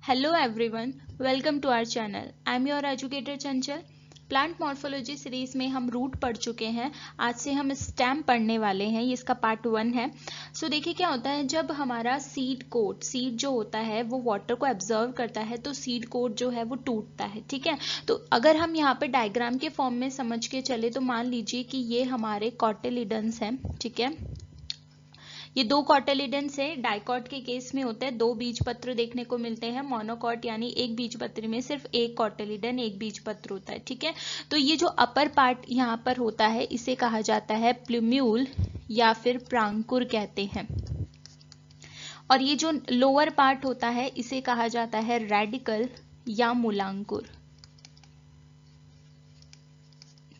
Hello everyone, welcome to our channel. I am your educator Chanchal. Plant morphology series में हम root पढ़ चुके हैं. आज से हम स्टेम पढ़ने वाले हैं. ये इसका पार्ट 1 है. सो देखिए क्या होता है जब हमारा सीड जो होता है वो वाटर को एब्जर्व करता है तो सीड कोट जो है वो टूटता है. ठीक है, तो अगर हम यहाँ पे डायग्राम के फॉर्म में समझ के चले तो मान लीजिए कि ये हमारे कॉटिलिडन्स हैं. ठीक है, ये दो कॉटिलिडन्स है. डाइकॉट के केस में होता है दो बीजपत्र देखने को मिलते हैं. मोनोकॉट यानी एक बीजपत्र में सिर्फ एक कॉटिलिडन एक बीजपत्र होता है. ठीक है, तो ये जो अपर पार्ट यहाँ पर होता है इसे कहा जाता है प्लूम्यूल या फिर प्रांकुर कहते हैं. और ये जो लोअर पार्ट होता है इसे कहा जाता है रेडिकल या मूलांकुर.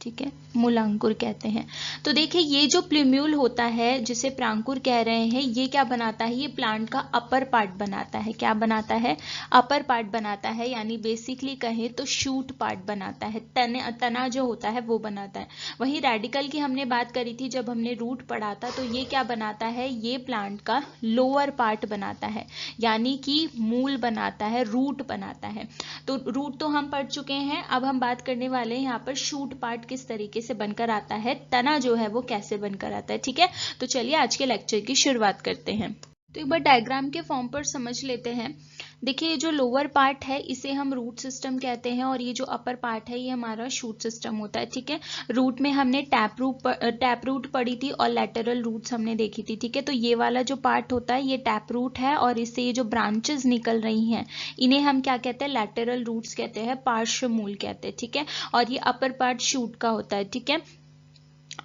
ठीक है, मूलांकुर कहते हैं. तो देखिए ये जो प्लूम्यूल होता है जिसे प्रांकुर कह रहे हैं ये क्या बनाता है, ये प्लांट का अपर पार्ट बनाता है. क्या बनाता है, अपर पार्ट बनाता है. यानी बेसिकली कहें तो शूट पार्ट बनाता है. तना जो होता है वो बनाता है. वहीं रेडिकल की हमने बात करी थी जब हमने रूट पढ़ा था. तो ये क्या बनाता है, ये प्लांट का लोअर पार्ट बनाता है यानी कि मूल बनाता है, रूट बनाता है. तो रूट तो हम पढ़ चुके हैं. अब हम बात करने वाले हैं यहाँ पर शूट पार्ट किस तरीके से बनकर आता है, तना जो है वो कैसे बनकर आता है. ठीक है, तो चलिए आज के लेक्चर की शुरुआत करते हैं. तो एक बार डायग्राम के फॉर्म पर समझ लेते हैं. देखिए ये जो लोअर पार्ट है इसे हम रूट सिस्टम कहते हैं और ये जो अपर पार्ट है ये हमारा शूट सिस्टम होता है. ठीक है, रूट में हमने टैप रूट पढ़ी थी और लैटरल रूट्स हमने देखी थी. ठीक है, तो ये वाला जो पार्ट होता है ये टैप रूट है और इससे ये जो ब्रांचेस निकल रही हैं इन्हें हम क्या कहते हैं, लैटरल रूट्स कहते हैं, पार्श्व मूल कहते हैं. ठीक है, और ये अपर पार्ट शूट का होता है. ठीक है,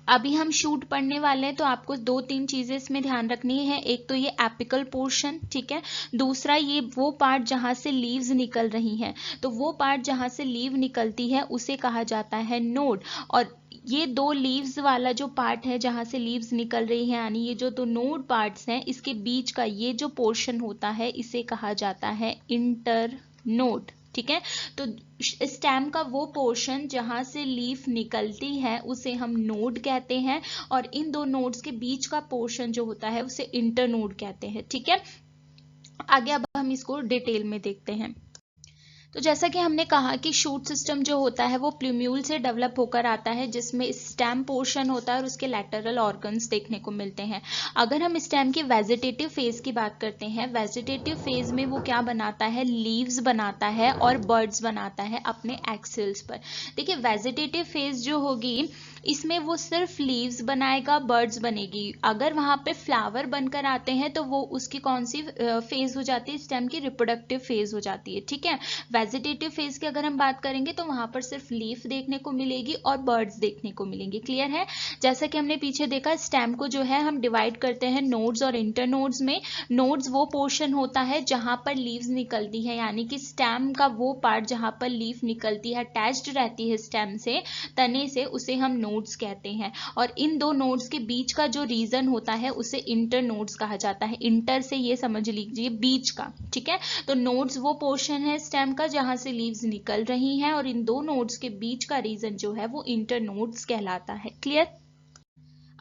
अभी हम शूट पढ़ने वाले हैं तो आपको दो तीन चीजें इसमें ध्यान रखनी है. एक तो ये एपिकल पोर्शन, ठीक है, दूसरा ये वो पार्ट जहां से लीव्स निकल रही हैं. तो वो पार्ट जहां से लीव निकलती है उसे कहा जाता है नोड. और ये दो लीव्स वाला जो पार्ट है जहां से लीव्स निकल रही हैं यानी ये जो दो नोड पार्ट्स हैं इसके बीच का ये जो पोर्शन होता है इसे कहा जाता है इंटर नोड. ठीक है, तो स्टेम का वो पोर्शन जहां से लीफ निकलती है उसे हम नोड कहते हैं और इन दो नोड्स के बीच का पोर्शन जो होता है उसे इंटरनोड कहते हैं. ठीक है, आगे अब हम इसको डिटेल में देखते हैं. तो जैसा कि हमने कहा कि शूट सिस्टम जो होता है वो प्लूम्यूल से डेवलप होकर आता है जिसमें स्टेम पोर्शन होता है और उसके लैटरल ऑर्गन्स देखने को मिलते हैं. अगर हम स्टेम के वेजिटेटिव फेज की बात करते हैं, वेजिटेटिव फेज में वो क्या बनाता है, लीव्स बनाता है और बर्ड्स बनाता है अपने एक्सिल्स पर. देखिए वेजिटेटिव फेज जो होगी इसमें वो सिर्फ लीव्स बनाएगा, बर्ड्स बनेगी. अगर वहां पे फ्लावर बनकर आते हैं तो वो उसकी कौन सी फेज हो जाती है, स्टेम की रिप्रोडक्टिव फेज हो जाती है. ठीक है, वेजिटेटिव फेज की अगर हम बात करेंगे तो वहां पर सिर्फ लीफ देखने को मिलेगी और बर्ड्स देखने को मिलेंगे. क्लियर है, जैसा कि हमने पीछे देखा स्टेम को जो है हम डिवाइड करते हैं नोड्स और इंटरनोड्स में. नोड्स वो पोर्शन होता है जहां पर लीव्स निकलती है यानी कि स्टेम का वो पार्ट जहां पर लीफ निकलती है, अटैच्ड रहती है स्टेम से, तने से, उसे हम नोड्स कहते हैं. और इन दो नोड्स के बीच का जो रीजन होता है उसे इंटर नोड्स कहा जाता है. इंटर से ये समझ लीजिए बीच का. ठीक है, तो नोड्स वो पोर्शन है स्टेम का जहां से लीव्स निकल रही हैं और इन दो नोड्स के बीच का रीजन जो है वो इंटर नोड्स कहलाता है. क्लियर.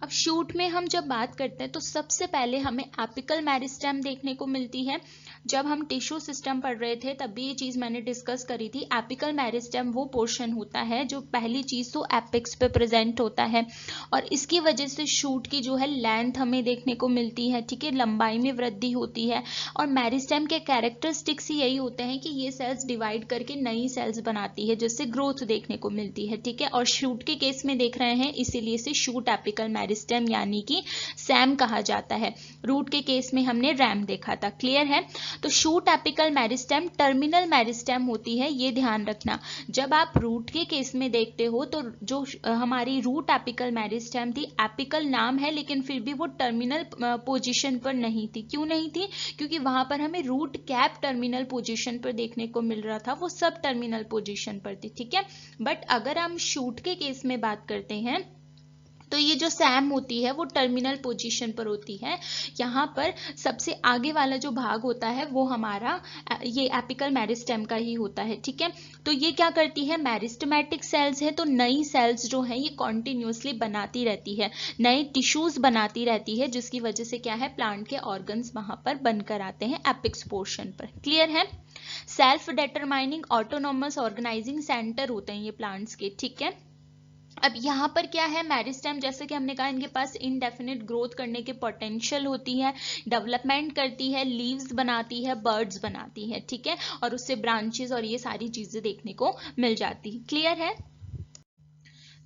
अब शूट में हम जब बात करते हैं तो सबसे पहले हमें एपिकल मेरिस्टेम देखने को मिलती है. जब हम टिश्यू सिस्टम पढ़ रहे थे तब भी ये चीज मैंने डिस्कस करी थी. एपिकल मेरिस्टेम वो पोर्शन होता है जो पहली चीज तो एपिक्स पे प्रेजेंट होता है और इसकी वजह से शूट की जो है लेंथ हमें देखने को मिलती है. ठीक है, लंबाई में वृद्धि होती है और मेरिस्टेम के कैरेक्टरिस्टिक्स ही यही होते हैं कि ये सेल्स डिवाइड करके नई सेल्स बनाती है जिससे ग्रोथ देखने को मिलती है. ठीक है, और शूट के केस में देख रहे हैं इसीलिए इसे शूट एपिकल मेरिस्टेम यानी कि सैम कहा जाता है. रूट के केस में हमने रैम देखा था. क्लियर है, तो shoot apical meristem terminal meristem होती है, ये ध्यान रखना. जब आप रूट के केस में देखते हो तो जो हमारी रूट एपिकल मेरिस्टेम थी, एपिकल नाम है लेकिन फिर भी वो टर्मिनल पोजीशन पर नहीं थी. क्यों नहीं थी, क्योंकि वहां पर हमें रूट कैप टर्मिनल पोजीशन पर देखने को मिल रहा था, वो सब टर्मिनल पोजीशन पर थी. ठीक है, बट अगर हम शूट के केस में बात करते हैं तो ये जो सैम होती है वो टर्मिनल पोजीशन पर होती है. यहाँ पर सबसे आगे वाला जो भाग होता है वो हमारा ये एपिकल मेरिस्टेम का ही होता है. ठीक है, तो ये क्या करती है, मेरिस्टेमेटिक सेल्स है तो नई सेल्स जो है ये कॉन्टिन्यूसली बनाती रहती है, नए टिश्यूज बनाती रहती है जिसकी वजह से क्या है, प्लांट के ऑर्गन्स वहां पर बनकर आते हैं एपिक्स पोर्शन पर. क्लियर है. Self determining autonomous organizing centre होते हैं ये प्लांट्स के, ठीक है। अब यहाँ पर क्या है, मेरिस्टेम जैसे कि हमने कहा इनके पास इनडेफिनिट ग्रोथ करने की पोटेंशियल होती है, डेवलपमेंट करती है, लीव्स बनाती है, बर्ड्स बनाती है, ठीक है, और उससे ब्रांचेस और ये सारी चीजें देखने को मिल जाती है। क्लियर है?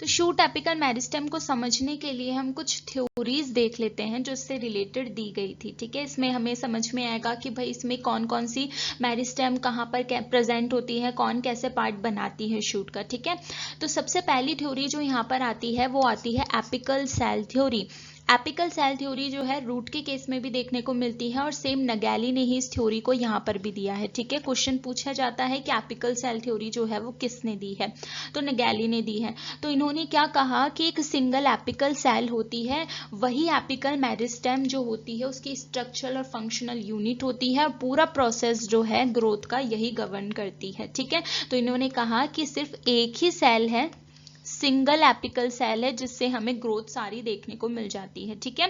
तो शूट एपिकल मेरिस्टेम को समझने के लिए हम कुछ थ्योरीज देख लेते हैं जो इससे रिलेटेड दी गई थी, ठीक है। इसमें हमें समझ में आएगा कि भाई इसमें कौन कौन सी मेरिस्टेम कहाँ पर प्रेजेंट होती है, कौन कैसे पार्ट बनाती है शूट का, ठीक है। तो सबसे पहली थ्योरी जो यहाँ पर आती है वो आती है apical cell theory. Apical cell theory जो है रूट के केस में भी देखने को मिलती है और सेम नगैली ने ही इस थ्योरी को यहाँ पर भी दिया है, ठीक है। क्वेश्चन पूछा जाता है कि एपिकल सेल थ्योरी जो है वो किसने दी है, तो नगैली ने दी है। तो इन्होंने क्या कहा कि एक सिंगल एपिकल सेल होती है, वही एपिकल मेरिस्टेम जो होती है उसकी स्ट्रक्चरल और फंक्शनल यूनिट होती है और पूरा प्रोसेस जो है ग्रोथ का यही गवर्न करती है, ठीक है। तो इन्होंने कहा कि सिर्फ एक ही सेल है, सिंगल एपिकल सेल है, जिससे हमें ग्रोथ सारी देखने को मिल जाती है, ठीक है।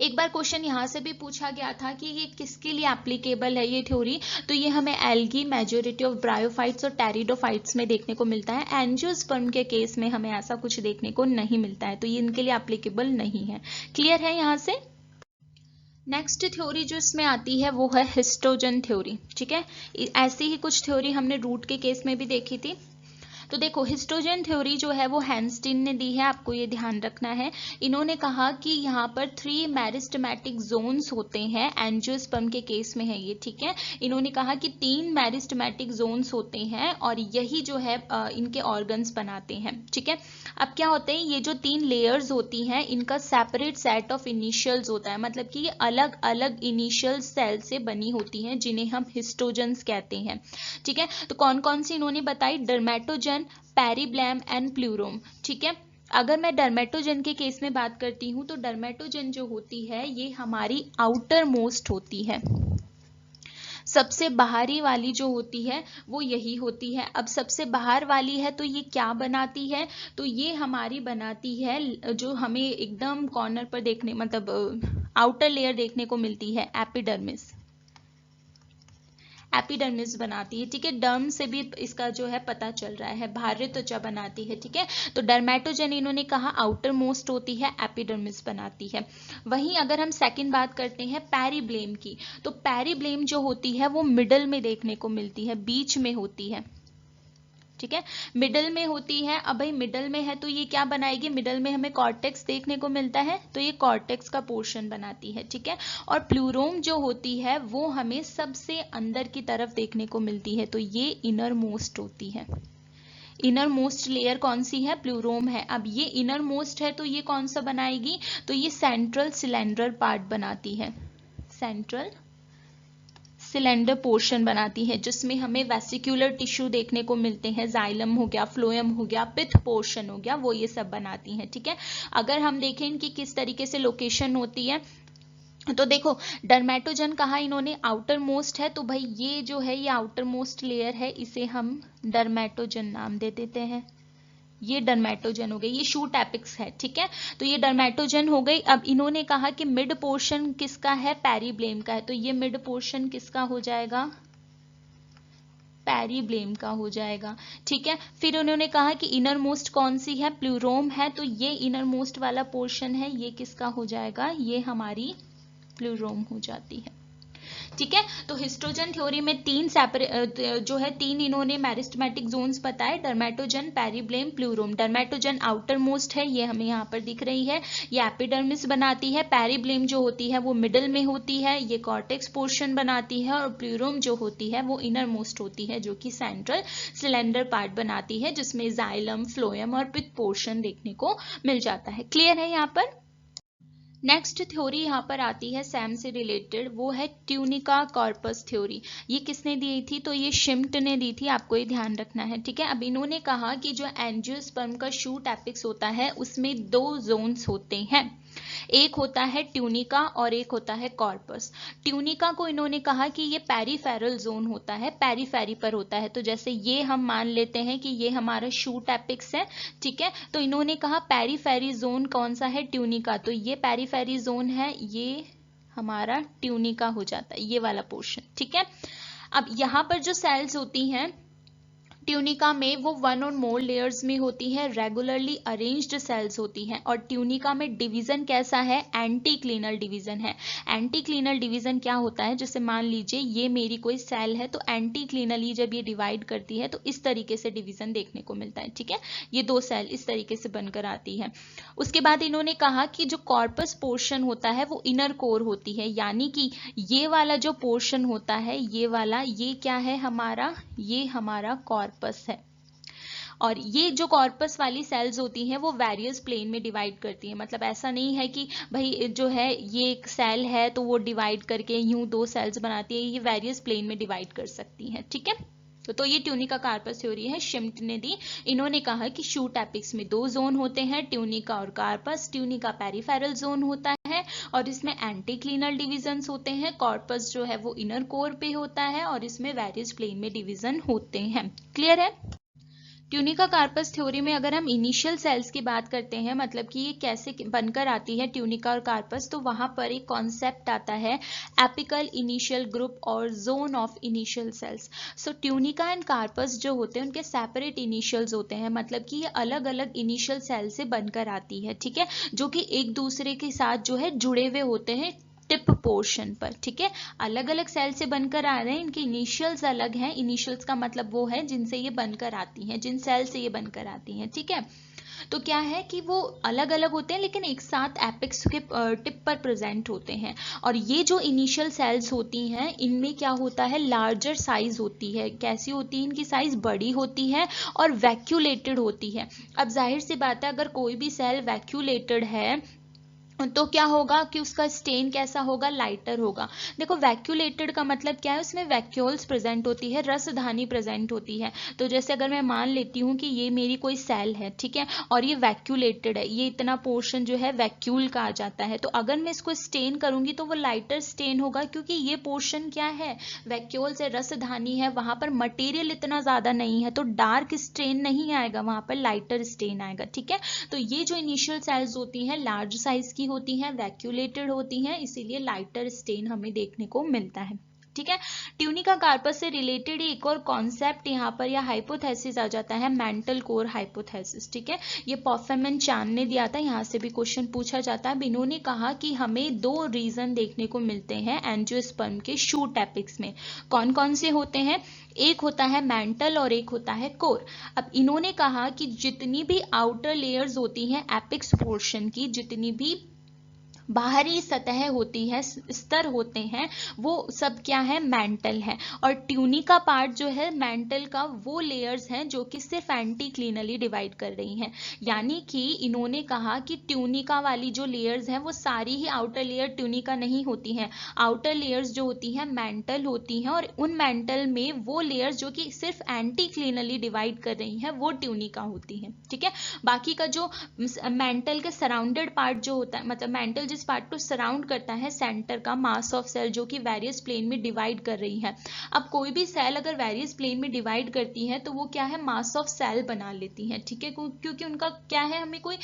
एक बार क्वेश्चन यहां से भी पूछा गया था कि ये किसके लिए एप्लीकेबल है ये थ्योरी, तो ये हमें एल्गी, मेजोरिटी ऑफ ब्रायोफाइट्स और टेरिडोफाइट्स में देखने को मिलता है। एंजियोस्पर्म के केस में हमें ऐसा कुछ देखने को नहीं मिलता है, तो ये इनके लिए एप्लीकेबल नहीं है। क्लियर है यहां से? नेक्स्ट थ्योरी जो इसमें आती है वो है हिस्टोजन थ्योरी, ठीक है। ऐसी ही कुछ थ्योरी हमने रूट के केस में भी देखी थी। तो देखो हिस्टोजन थ्योरी जो है वो हैंस्टीन ने दी है, आपको ये ध्यान रखना है। इन्होंने कहा कि यहाँ पर 3 मेरिस्टेमेटिक जोन्स होते हैं, एंजियोस्पर्म के केस में है ये, ठीक है। इन्होंने कहा कि 3 मेरिस्टेमेटिक जोन्स होते हैं और यही जो है इनके ऑर्गन्स बनाते हैं, ठीक है। अब क्या होते हैं, ये जो 3 लेयर्स होती हैं इनका सेपरेट सेट ऑफ इनिशियल्स होता है, मतलब कि ये अलग अलग इनिशियल सेल से बनी होती हैं जिन्हें हम हिस्टोजन्स कहते हैं, ठीक है। तो कौन कौन सी इन्होंने बताई, डर्मेटोजन, पेरिब्लैम एंड प्लूरोम, ठीक है। अगर मैं डर्मेटोजन के केस में बात करती हूं तो डर्मेटोजन जो होती है ये हमारी आउटर मोस्ट होती है, सबसे बाहरी वाली जो होती है वो यही होती है। अब सबसे बाहर वाली है तो ये क्या बनाती है, तो ये हमारी बनाती है जो हमें एकदम कॉर्नर पर देखने मतलब आउटर लेयर देखने को मिलती है, एपिडर्मिस। एपिडर्मिस बनाती है, ठीक है। डर्म से भी इसका जो है पता चल रहा है, बाह्य त्वचा बनाती है, ठीक है। तो डर्मेटोजन इन्होंने कहा आउटर मोस्ट होती है, एपिडर्मिस बनाती है। वहीं अगर हम सेकंड बात करते हैं पेरिब्लेम की, तो पेरिब्लेम जो होती है वो मिडल में देखने को मिलती है, बीच में होती है, ठीक है, मिडल में होती है। अब भाई मिडल में है तो ये क्या बनाएगी, मिडल में हमें कॉर्टेक्स देखने को मिलता है तो ये कॉर्टेक्स का पोर्शन बनाती है, ठीक है। और प्लूरोम जो होती है वो हमें सबसे अंदर की तरफ देखने को मिलती है, तो ये इनर मोस्ट होती है। इनर मोस्ट लेयर कौन सी है, प्लूरोम है। अब ये इनर मोस्ट है तो ये कौन सा बनाएगी, तो ये सेंट्रल सिलेंडर पार्ट बनाती है, सेंट्रल सिलेंडर पोर्शन बनाती है, जिसमें हमें वेसिकुलर टिश्यू देखने को मिलते हैं, जाइलम हो गया, फ्लोएम हो गया, पिथ पोर्शन हो गया, वो ये सब बनाती हैं, ठीक है। अगर हम देखें इनकी किस तरीके से लोकेशन होती है, तो देखो डर्मेटोजन कहा इन्होंने आउटर मोस्ट है, तो भाई ये जो है ये आउटर मोस्ट लेयर है, इसे हम डर्मेटोजन नाम दे देते हैं। ये डर्मेटोजन हो गई, ये शूट एपिक्स है, ठीक है। तो ये डर्मेटोजन हो गई। अब इन्होंने कहा कि मिड पोर्शन किसका है, पेरिब्लेम का है, तो ये मिड पोर्शन किसका हो जाएगा, पेरिब्लेम का हो जाएगा, ठीक है। फिर उन्होंने कहा कि इनर मोस्ट कौन सी है, प्लूरोम है, तो ये इनर मोस्ट वाला पोर्शन है, ये किसका हो जाएगा, ये हमारी प्लूरोम हो जाती है, ठीक है। तो हिस्टोजन थ्योरी में 3 सेपरेट जो है 3 इन्होंने मेरिस्टेमेटिक जोन्स बताए, डर्मेटोजन, पेरिब्लेम, प्लूरोम। डर्मेटोजन आउटर मोस्ट है, ये हमें यहाँ पर दिख रही है, ये एपिडर्मिस बनाती है। पेरिब्लेम जो होती है वो मिडल में होती है, ये कॉर्टेक्स पोर्शन बनाती है। और प्लूरोम जो होती है वो इनर मोस्ट होती है, जो कि सेंट्रल सिलेंडर पार्ट बनाती है, जिसमें जाइलम, फ्लोएम और पिथ पोर्शन देखने को मिल जाता है। क्लियर है यहाँ पर? नेक्स्ट थ्योरी यहाँ पर आती है सैम से रिलेटेड, वो है ट्यूनिका कॉर्पस थ्योरी। ये किसने दी थी, तो ये शिम्ट ने दी थी, आपको ये ध्यान रखना है, ठीक है। अब इन्होंने कहा कि जो एंजियोस्पर्म का शूट एपिक्स होता है उसमें 2 जोन्स होते हैं, एक होता है ट्यूनिका और एक होता है कॉर्पस। ट्यूनिका को इन्होंने कहा कि ये पेरीफेरल जोन होता है, पेरीफेरी पर होता है, तो जैसे ये हम मान लेते हैं कि ये हमारा शूट एपिक्स है, ठीक है। तो इन्होंने कहा पेरीफेरी जोन कौन सा है, ट्यूनिका, तो ये पेरीफेरी जोन है, ये हमारा ट्यूनिका हो जाता है, ये वाला पोर्शन, ठीक है। अब यहाँ पर जो सेल्स होती हैं ट्यूनिका में वो 1 और मोर लेयर्स में होती है, रेगुलरली अरेंज्ड सेल्स होती हैं। और ट्यूनिका में डिवीजन कैसा है, एंटी क्लीनल डिवीजन है। एंटी क्लीनल डिवीजन क्या होता है, जैसे मान लीजिए ये मेरी कोई सेल है तो एंटी क्लीनली जब ये डिवाइड करती है तो इस तरीके से डिवीजन देखने को मिलता है, ठीक है। ये 2 सेल इस तरीके से बनकर आती है। उसके बाद इन्होंने कहा कि जो कॉर्पस पोर्शन होता है वो इनर कोर होती है, यानी कि ये वाला जो पोर्शन होता है ये वाला, ये क्या है हमारा, ये हमारा कॉर्पस है। और ये जो कॉर्पस वाली सेल्स होती हैं वो वेरियस प्लेन में डिवाइड करती हैं। मतलब ऐसा नहीं है कि भाई जो है ये एक सेल है तो वो डिवाइड करके यूं 2 सेल्स बनाती है, ये वेरियस प्लेन में डिवाइड कर सकती हैं, ठीक है। तो ये ट्यूनिका कार्पस थ्योरी है, शिम्ट ने दी। इन्होंने कहा कि शूट एपिक्स में 2 जोन होते हैं, ट्यूनिका और कार्पस। ट्यूनिका पेरिफेरल जोन होता है और इसमें एंटी क्लीनल डिविजन्स होते हैं। कॉर्पस जो है वो इनर कोर पे होता है और इसमें वेरियस प्लेन में डिवीजन होते हैं। क्लियर है। ट्यूनिका कार्पस थ्योरी में अगर हम इनिशियल सेल्स की बात करते हैं, मतलब कि ये कैसे बनकर आती है ट्यूनिका और कार्पस, तो वहां पर एक कॉन्सेप्ट आता है एपिकल इनिशियल ग्रुप और zone of initial cells. So tunica and corpus जो होते हैं उनके सेपरेट इनिशियल्स होते हैं, मतलब कि ये अलग अलग इनिशियल सेल से बनकर आती है, ठीक है, जो कि एक दूसरे के साथ जो है जुड़े हुए होते हैं टिप पोर्शन पर, ठीक है। अलग अलग सेल से बनकर आ रहे हैं, इनके इनिशियल्स अलग हैं। इनिशियल्स का मतलब वो है जिनसे ये बनकर आती हैं, जिन सेल से ये बनकर आती हैं, ठीक है। तो क्या है कि वो अलग अलग होते हैं लेकिन एक साथ एपेक्स के टिप पर प्रेजेंट होते हैं। और ये जो इनिशियल सेल्स होती हैं इनमें क्या होता है, लार्जर साइज होती है। कैसी होती है, इनकी साइज बड़ी होती है और वैक्यूलेटेड होती है। अब जाहिर सी बात है अगर कोई भी सेल वैक्यूलेटेड है तो क्या होगा कि उसका स्टेन कैसा होगा, लाइटर होगा। देखो वैक्यूलेटेड का मतलब क्या है, उसमें वैक्यूल्स प्रेजेंट होती है, रसधानी प्रेजेंट होती है। तो जैसे अगर मैं मान लेती हूँ कि ये मेरी कोई सेल है, ठीक है, और ये वैक्यूलेटेड है, ये इतना पोर्शन जो है वैक्यूल का आ जाता है, तो अगर मैं इसको स्टेन करूंगी तो वो लाइटर स्टेन होगा, क्योंकि ये पोर्शन क्या है, वैक्यूल्स है, रसधानी है, वहां पर मटेरियल इतना ज्यादा नहीं है, तो डार्क स्टेन नहीं आएगा, वहां पर लाइटर स्टेन आएगा, ठीक है। तो ये जो इनिशियल सेल्स होती हैं लार्ज साइज की होती हैं, वैक्यूलेटेड होती हैं, इसीलिए लाइटर स्टेन हमें देखने को मिलता है, ठीक है। ट्यूनिका कार्पस से रिलेटेड एक और कॉन्सेप्ट यहाँ पर या हाइपोथेसिस आ जाता है, मेंटल कोर हाइपोथेसिस, ठीक है। ये पॉफेमन चान ने दिया था, यहाँ से भी क्वेश्चन पूछा जाता है। इन्होंने कहा कि हमें 2 रीजन देखने को मिलते हैं एंजियोस्पर्म के शूट एपिक्स में। कौन कौन से होते हैं, एक होता है मेंटल और एक होता है कोर। अब इन्होंने कहा कि जितनी भी आउटर लेयर्स होती हैं एपिक्स पोर्शन की, जितनी भी बाहरी सतह होती है, स्तर होते हैं, वो सब क्या है, मेंटल है। और ट्यूनिका पार्ट जो है मेंटल का, वो लेयर्स हैं जो कि सिर्फ एंटी क्लीनली डिवाइड कर रही हैं। यानी कि इन्होंने कहा कि ट्यूनिका वाली जो लेयर्स हैं वो सारी ही आउटर लेयर ट्यूनिका नहीं होती हैं। आउटर लेयर्स जो होती हैं मेंटल होती हैं, और उन मेंटल में वो लेयर्स जो कि सिर्फ एंटी क्लीनली डिवाइड कर रही हैं वो ट्यूनिका होती हैं, ठीक है। बाकी का जो मेंटल के सराउंडेड पार्ट जो होता है, मतलब मेंटल जिस पार्ट को सराउंड करता है सेंटर का मास ऑफ सेल, जो कि वेरियस प्लेन में डिवाइड कर रही है। अब कोई भी सेल अगर वेरियस प्लेन में डिवाइड करती है तो वो क्या है, मास ऑफ सेल बना लेती है, ठीक है, क्योंकि उनका क्या है, हमें कोई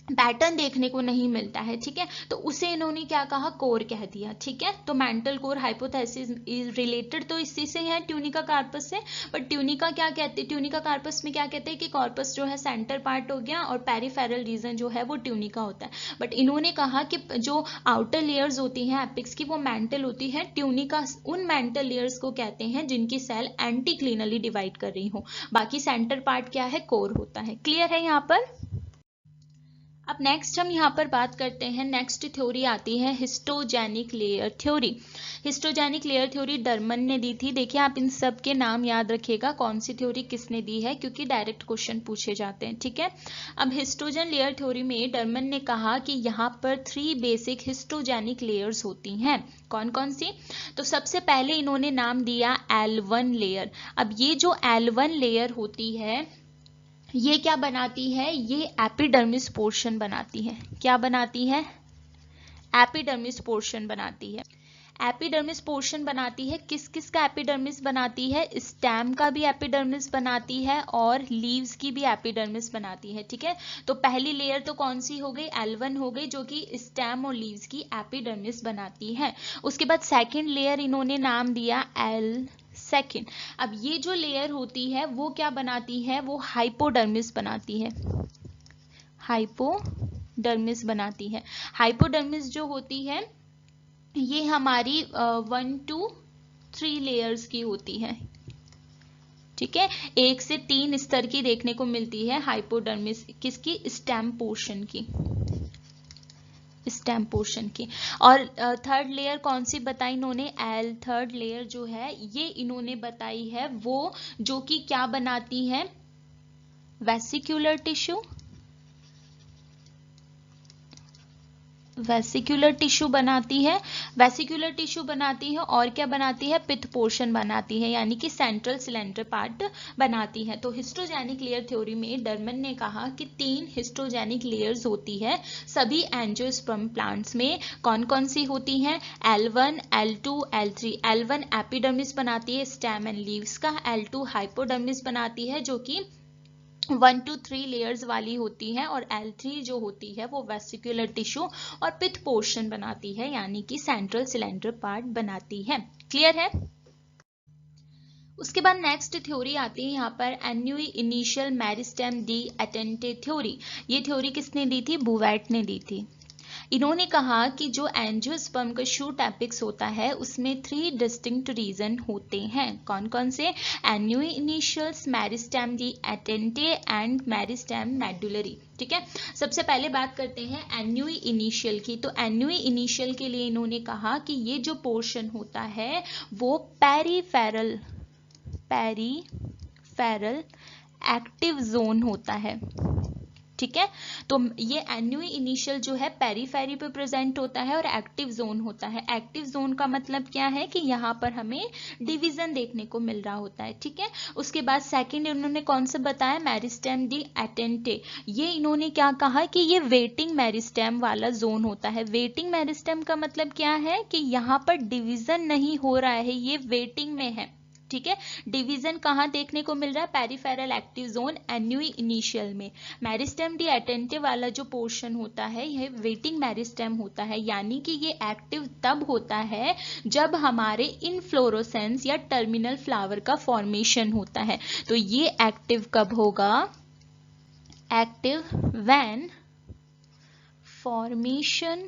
पैटर्न देखने को नहीं मिलता है, ठीक है। तो उसे इन्होंने क्या कहा, कोर कह दिया, ठीक है। तो मेंटल कोर हाइपोथेसिस रिलेटेड तो इसी से है, ट्यूनिका कार्पस से। बट ट्यूनिका क्या कहते हैं, ट्यूनिका कार्पस में क्या कहते हैं कि कॉर्पस जो है सेंटर पार्ट हो गया और पेरिफेरल रीजन जो है वो ट्यूनिका होता है। बट इन्होंने कहा कि जो आउटर लेयर्स होती हैं एपिक्स की वो मेंटल होती है। ट्यूनिका उन मेंटल लेयर्स को कहते हैं जिनकी सेल एंटी क्लीनली डिवाइड कर रही हो। बाकी सेंटर पार्ट क्या है, कोर होता है। क्लियर है यहाँ पर। अब नेक्स्ट हम यहाँ पर बात करते हैं, नेक्स्ट थ्योरी आती है हिस्टोजेनिक लेयर थ्योरी। हिस्टोजेनिक लेयर थ्योरी डरमन ने दी थी। देखिए आप इन सब के नाम याद रखिएगा, कौन सी थ्योरी किसने दी है, क्योंकि डायरेक्ट क्वेश्चन पूछे जाते हैं, ठीक है। अब हिस्टोजन लेयर थ्योरी में डरमन ने कहा कि यहाँ पर 3 बेसिक हिस्टोजेनिक लेयर्स होती हैं। कौन कौन सी, तो सबसे पहले इन्होंने नाम दिया L1 लेयर। अब ये जो L1 लेयर होती है ये क्या बनाती है, ये एपिडर्मिस पोर्शन बनाती है। क्या बनाती है, एपिडर्मिस पोर्शन बनाती है। एपिडर्मिस पोर्शन बनाती है, किस किस का एपिडर्मिस बनाती है, स्टेम का भी एपिडर्मिस बनाती है और लीव्स की भी एपिडर्मिस बनाती है, ठीक है। तो पहली लेयर तो कौन सी हो गई, L1 हो गई, जो कि स्टेम और लीव्स की एपिडर्मिस बनाती है। उसके बाद सेकेंड लेयर इन्होंने नाम दिया L2। अब ये जो लेयर होती है वो क्या बनाती है, वो हाइपोडर्मिस बनाती है, हाइपोडर्मिस बनाती है। हाइपोडर्मिस जो होती है ये हमारी 1 to 3 लेयर्स की होती है, ठीक है। 1 से 3 स्तर की देखने को मिलती है हाइपोडर्मिस, किसकी, स्टेम पोर्शन की, स्टेम पोर्शन की। और थर्ड लेयर कौन सी बताई इन्होंने, थर्ड लेयर जो है ये इन्होंने बताई है वो जो कि क्या बनाती है, वेसिक्युलर टिश्यू, वेसिक्युलर टिश्यू बनाती है, वेसिक्युलर टिश्यू बनाती है और क्या बनाती है, पिथ पोर्शन बनाती है, यानी कि सेंट्रल सिलेंडर पार्ट बनाती है। तो हिस्टोजेनिक लेयर थ्योरी में डरमन ने कहा कि 3 हिस्टोजेनिक लेयर्स होती है सभी एंजियोस्पर्म प्लांट्स में। कौन कौन सी होती हैं, L1, L2, L3। L1 epidermis बनाती है स्टेम एंड लीव्स का, L2 हाइपोडर्मिस बनाती है जो कि 1 to 3 लेयर्स वाली होती है, और L3 जो होती है वो वेसिकुलर टिश्यू और पिथ पोर्शन बनाती है, यानी कि सेंट्रल सिलेंडर पार्ट बनाती है। क्लियर है। उसके बाद नेक्स्ट थ्योरी आती है यहाँ पर एन्युई इनिशियल मेरिस्टेम डी एटेंटे थ्योरी। ये थ्योरी किसने दी थी, बुवेट ने दी थी। इन्होंने कहा कि जो एंजियोस्पर्म का शूट एपिक्स होता है उसमें 3 डिस्टिंक्ट रीजन होते हैं। कौन कौन से, एन्युई इनिशियल्स, मेरिस्टेम डी एटेंटे एंड मेरिस्टेम मेडुलरी, ठीक है। सबसे पहले बात करते हैं एन्युई इनिशियल की। तो एन्युई इनिशियल के लिए इन्होंने कहा कि ये जो पोर्शन होता है वो पेरीफेरल एक्टिव जोन होता है, ठीक है। तो ये एन्युई इनिशियल जो है पेरीफेरी पे प्रेजेंट होता है और एक्टिव जोन होता है। एक्टिव जोन का मतलब क्या है कि यहाँ पर हमें डिवीजन देखने को मिल रहा होता है, ठीक है। उसके बाद सेकंड इन्होंने कौन सा बताया, मेरिस्टेम डी एटेंटे। ये इन्होंने क्या कहा कि ये वेटिंग मेरिस्टेम वाला जोन होता है। वेटिंग मेरिस्टेम का मतलब क्या है कि यहाँ पर डिवीजन नहीं हो रहा है, ये वेटिंग में है, ठीक है। डिवीजन कहाँ देखने को मिल रहा है, पेरिफेरल एक्टिव जोन एन्युई इनिशियल में। मेरिस्टेम डी एटेंटे वाला जो पोर्शन होता है यह वेटिंग मेरिस्टेम होता है, यानी कि ये एक्टिव तब होता है जब हमारे इनफ्लोरोसेंस या टर्मिनल फ्लावर का फॉर्मेशन होता है। तो ये एक्टिव कब होगा, active when formation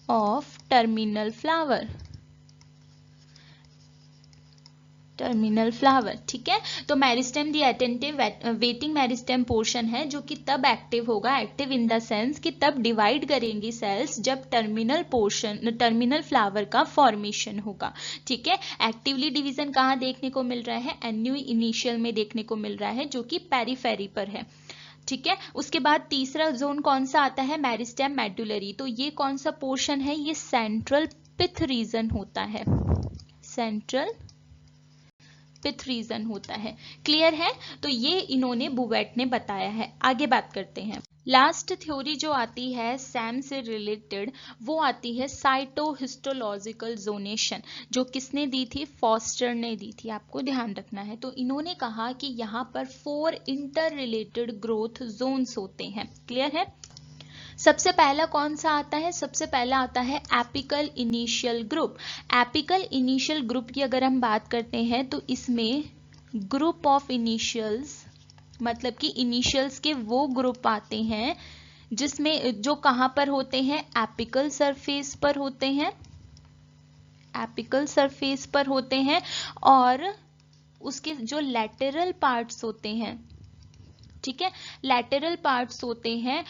of terminal flower, terminal flower, ठीक है। तो मेरिस्टेम डी एटेंटिव वेटिंग मेरिस्टेम पोर्शन है जो कि तब एक्टिव होगा, एक्टिव इन द सेंस कि तब डिवाइड करेंगी सेल्स जब टर्मिनल फ्लावर का फॉर्मेशन होगा, ठीक है। एक्टिवली डिवीजन कहाँ देखने को मिल रहा है, एन्युई इनिशियल में देखने को मिल रहा है जो कि पेरीफेरी पर है, ठीक है। उसके बाद तीसरा जोन कौन सा आता है, मेरिस्टेम मेडुलरी। तो ये कौन सा पोर्शन है, ये सेंट्रल पिथ रीजन होता है, सेंट्रल पिथ रीजन होता है। क्लियर है। तो ये इन्होंने बुवेट ने बताया है। आगे बात करते हैं। लास्ट थ्योरी जो आती है सैम से रिलेटेड वो आती है साइटोहिस्टोलॉजिकल जोनेशन, जो किसने दी थी, फॉस्टर ने दी थी, आपको ध्यान रखना है। तो इन्होंने कहा कि यहाँ पर 4 इंटर रिलेटेड ग्रोथ जोन्स होते हैं। क्लियर है। सबसे पहला कौन सा आता है, सबसे पहला आता है apical initial group. Apical initial group की अगर हम बात करते हैं तो इसमें ग्रुप ऑफ इनिशियल्स, मतलब कि इनिशियल्स के वो ग्रुप आते हैं जिसमें जो कहाँ पर होते हैं, एपिकल सरफेस पर होते हैं, एपिकल सरफेस पर होते हैं, और उसके जो लैटेरल पार्ट्स होते हैं, ठीक है, लैटेरल पार्ट्स होते हैं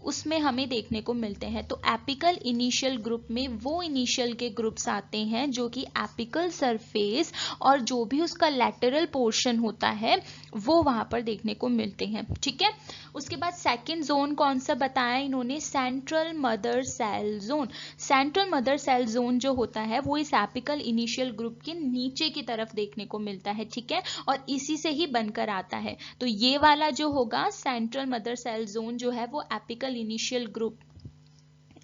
उसमें हमें देखने को मिलते हैं। तो एपिकल इनिशियल ग्रुप में वो इनिशियल के ग्रुप्स आते हैं जो कि एपिकल सरफेस और जो भी उसका लैटेरल पोर्शन होता है वो वहां पर देखने को मिलते हैं, ठीक है। उसके बाद सेकंड जोन कौन सा बताया इन्होंने, central mother cell zone. Central mother cell zone जो होता है वो इस एपिकल इनिशियल ग्रुप के नीचे की तरफ देखने को मिलता है, ठीक है, और इसी से ही बनकर आता है। तो ये वाला जो होगा सेंट्रल मदर सेल जोन जो है वो apical initial group,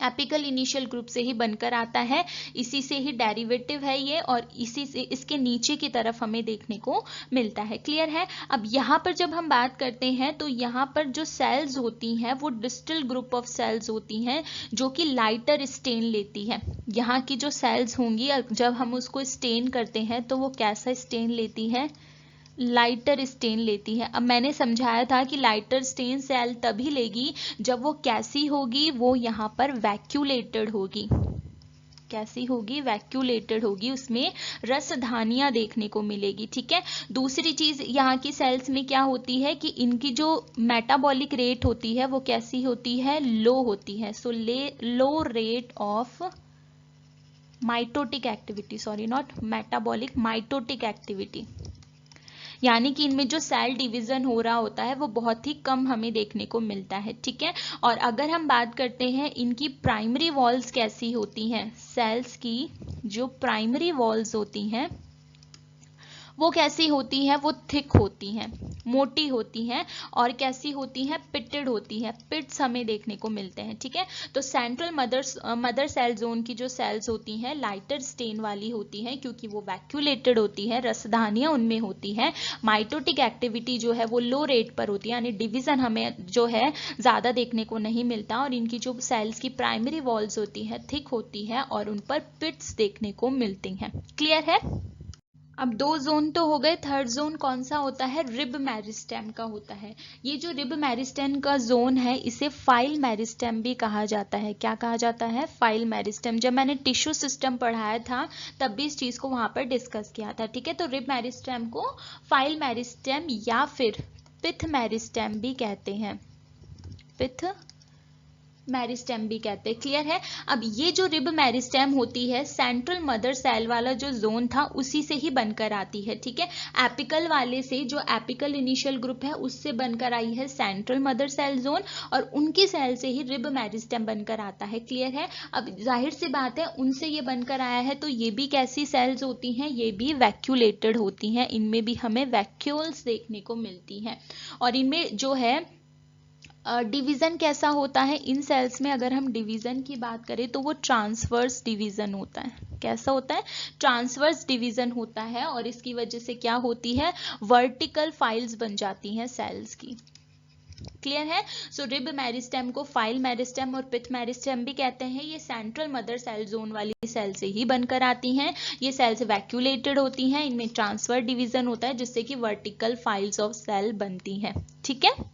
apical initial group से ही बनकर आता है, इसी से ही डेरिवेटिव है ये, और इसी से इसके नीचे की तरफ हमें देखने को मिलता है। क्लियर है। अब यहाँ पर जब हम बात करते हैं तो यहाँ पर जो सेल्स होती हैं वो डिस्टल ग्रुप ऑफ सेल्स होती हैं जो कि लाइटर स्टेन लेती है। यहाँ की जो सेल्स होंगी जब हम उसको स्टेन करते हैं तो वो कैसा स्टेन लेती है, लाइटर स्टेन लेती है। अब मैंने समझाया था कि लाइटर स्टेन सेल तभी लेगी जब वो कैसी होगी, वो यहाँ पर वैक्यूलेटेड होगी। कैसी होगी, वैक्यूलेटेड होगी, उसमें रसधानियां देखने को मिलेगी। ठीक है। दूसरी चीज यहाँ की सेल्स में क्या होती है कि इनकी जो मेटाबॉलिक रेट होती है वो कैसी होती है, लो होती है। So low rate of mitotic activity, sorry not metabolic, mitotic activity, यानी कि इनमें जो सेल डिवीजन हो रहा होता है वो बहुत ही कम हमें देखने को मिलता है। ठीक है। और अगर हम बात करते हैं इनकी प्राइमरी वॉल्स कैसी होती हैं, सेल्स की जो प्राइमरी वॉल्स होती हैं वो कैसी होती हैं, वो थिक होती हैं, मोटी होती हैं, और कैसी होती हैं, पिटेड होती हैं। पिट्स हमें देखने को मिलते हैं। ठीक है। तो सेंट्रल मदर सेल जोन की जो सेल्स होती हैं लाइटर स्टेन वाली होती हैं क्योंकि वो वैक्यूलेटेड होती है, रसधानियां उनमें होती हैं। माइटोटिक एक्टिविटी जो है वो लो रेट पर होती है, यानी डिवीजन हमें जो है ज्यादा देखने को नहीं मिलता, और इनकी जो सेल्स की प्राइमरी वॉल्स होती है थिक होती है और उन पर पिट्स देखने को मिलती हैं। क्लियर है। अब दो जोन तो हो गए, थर्ड जोन कौन सा होता है, रिब मेरिस्टेम का होता है। ये जो रिब मेरिस्टेम का जोन है इसे फाइल मेरिस्टेम भी कहा जाता है। क्या कहा जाता है, फाइल मेरिस्टेम। जब मैंने टिश्यू सिस्टम पढ़ाया था तब भी इस चीज को वहां पर डिस्कस किया था। ठीक है। तो रिब मेरिस्टेम को फाइल मेरिस्टेम या फिर पिथ मेरिस्टेम भी कहते हैं, पिथ मेरिस्टेम भी कहते हैं। क्लियर है। अब ये जो रिब मेरिस्टेम होती है सेंट्रल मदर सेल वाला जो जोन था उसी से ही बनकर आती है। ठीक है। एपिकल वाले से, जो एपिकल इनिशियल ग्रुप है उससे बनकर आई है सेंट्रल मदर सेल जोन, और उनकी सेल से ही रिब मेरिस्टेम बनकर आता है। क्लियर है। अब जाहिर सी बात है उनसे ये बनकर आया है तो ये भी कैसी सेल्स होती हैं, ये भी वैक्यूलेटेड होती हैं। इनमें भी हमें वैक्यूल्स देखने को मिलती हैं, और इनमें जो है डिवीजन कैसा होता है इन सेल्स में, अगर हम डिवीजन की बात करें तो वो ट्रांसवर्स डिवीजन होता है। कैसा होता है, ट्रांसवर्स डिवीजन होता है, और इसकी वजह से क्या होती है, वर्टिकल फाइल्स बन जाती हैं सेल्स की। क्लियर है। सो रिब मेरिस्टेम को फाइल मेरिस्टेम और पिथ मेरिस्टेम भी कहते हैं। ये सेंट्रल मदर सेल जोन वाली सेल से ही बनकर आती हैं। ये सेल्स वैक्यूलेटेड होती हैं, इनमें ट्रांसफर डिवीजन होता है जिससे कि वर्टिकल फाइल्स ऑफ सेल बनती हैं। ठीक है।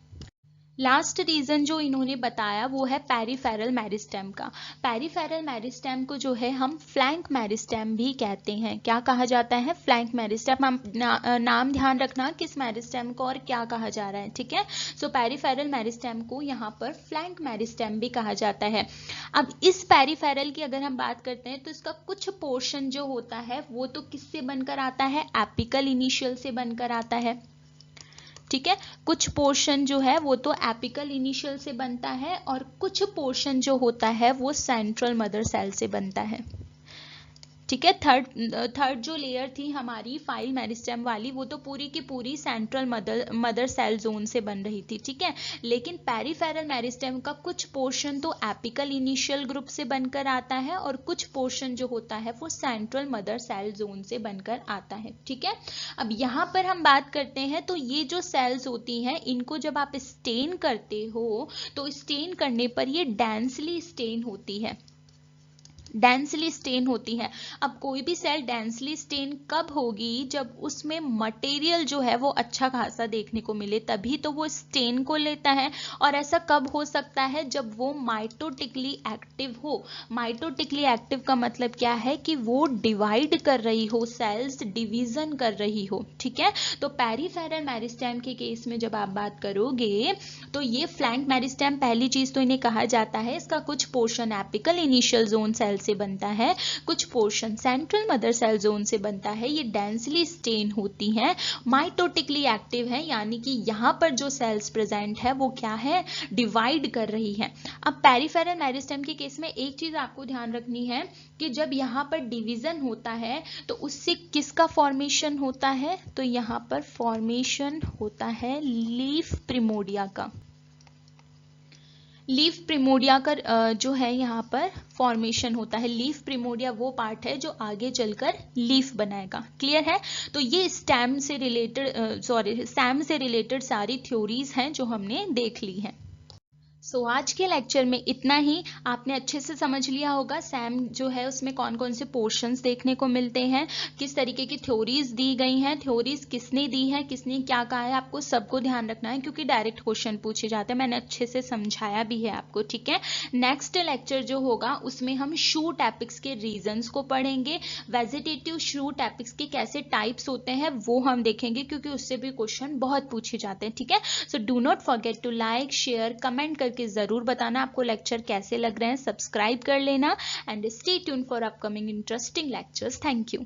लास्ट रीजन जो इन्होंने बताया वो है पेरिफेरल मेरिस्टेम का। पेरिफेरल मेरिस्टेम को जो है हम फ्लैंक मेरिस्टेम भी कहते हैं। क्या कहा जाता है, फ्लैंक मेरिस्टेम। हम नाम ध्यान रखना किस मेरिस्टेम को और क्या कहा जा रहा है। ठीक है। सो पेरिफेरल मेरिस्टेम को यहाँ पर फ्लैंक मेरिस्टेम भी कहा जाता है। अब इस पेरिफेरल की अगर हम बात करते हैं तो इसका कुछ पोर्शन जो होता है वो तो किससे बनकर आता है, एपिकल इनिशियल से बनकर आता है। ठीक है। कुछ पोर्शन जो है वो तो एपिकल इनिशियल से बनता है, और कुछ पोर्शन जो होता है वो सेंट्रल मदर सेल से बनता है। ठीक है। थर्ड जो लेयर थी हमारी फाइल मेरिस्टेम वाली वो तो पूरी की पूरी सेंट्रल मदर सेल जोन से बन रही थी। ठीक है। लेकिन पेरिफेरल मेरिस्टेम का कुछ पोर्शन तो एपिकल इनिशियल ग्रुप से बनकर आता है, और कुछ पोर्शन जो होता है वो सेंट्रल मदर सेल जोन से बनकर आता है। ठीक है। अब यहाँ पर हम बात करते हैं तो ये जो सेल्स होती हैं इनको जब आप स्टेन करते हो तो स्टेन करने पर ये डेंसली स्टेन होती है, डेंसली स्टेन होती है। अब कोई भी सेल डेंसली स्टेन कब होगी, जब उसमें मटेरियल जो है वो अच्छा खासा देखने को मिले, तभी तो वो स्टेन को लेता है। और ऐसा कब हो सकता है, जब वो माइटोटिकली एक्टिव हो। माइटोटिकली एक्टिव का मतलब क्या है कि वो डिवाइड कर रही हो, सेल्स डिवीजन कर रही हो। ठीक है। तो पेरिफेरल मेरिस्टेम के केस में जब आप बात करोगे तो ये फ्लैंक मेरिस्टेम, पहली चीज तो इन्हें कहा जाता है इसका कुछ portion apical initial zone cell से बनता है, कुछ portion central mother cell zone से बनता है। ये डेंसली स्टेन होती हैं, माइटोटिकली एक्टिव है, यानी कि यहाँ पर जो सेल्स प्रेजेंट है वो क्या है, डिवाइड कर रही है। अब पेरिफेरल मेरिस्टेम के केस में एक चीज आपको ध्यान रखनी है कि जब यहाँ पर डिवीजन होता है तो उससे किसका फॉर्मेशन होता है, तो यहाँ पर फॉर्मेशन होता है लीफ प्रिमोडिया का। लीफ प्रिमोडिया का जो है यहाँ पर फॉर्मेशन होता है। लीफ प्रिमोडिया वो पार्ट है जो आगे चलकर लीफ बनाएगा। क्लियर है? तो ये स्टेम से रिलेटेड सारी थ्योरीज हैं जो हमने देख ली हैं। सो आज के लेक्चर में इतना ही। आपने अच्छे से समझ लिया होगा सैम जो है उसमें कौन कौन से पोर्शंस देखने को मिलते हैं, किस तरीके की थ्योरीज दी गई हैं, थ्योरीज किसने दी है, किसने क्या कहा है, आपको सबको ध्यान रखना है क्योंकि डायरेक्ट क्वेश्चन पूछे जाते हैं। मैंने अच्छे से समझाया भी है आपको, ठीक है। नेक्स्ट लेक्चर जो होगा उसमें हम शूट एपिक्स के रीजन्स को पढ़ेंगे। वेजिटेटिव शूट एपिक्स के कैसे टाइप्स होते हैं वो हम देखेंगे क्योंकि उससे भी क्वेश्चन बहुत पूछे जाते हैं, ठीक है। So do not forget to like, share, comment करके जरूर बताना आपको लेक्चर कैसे लग रहे हैं। सब्सक्राइब कर लेना and stay tune for upcoming interesting lectures. Thank you.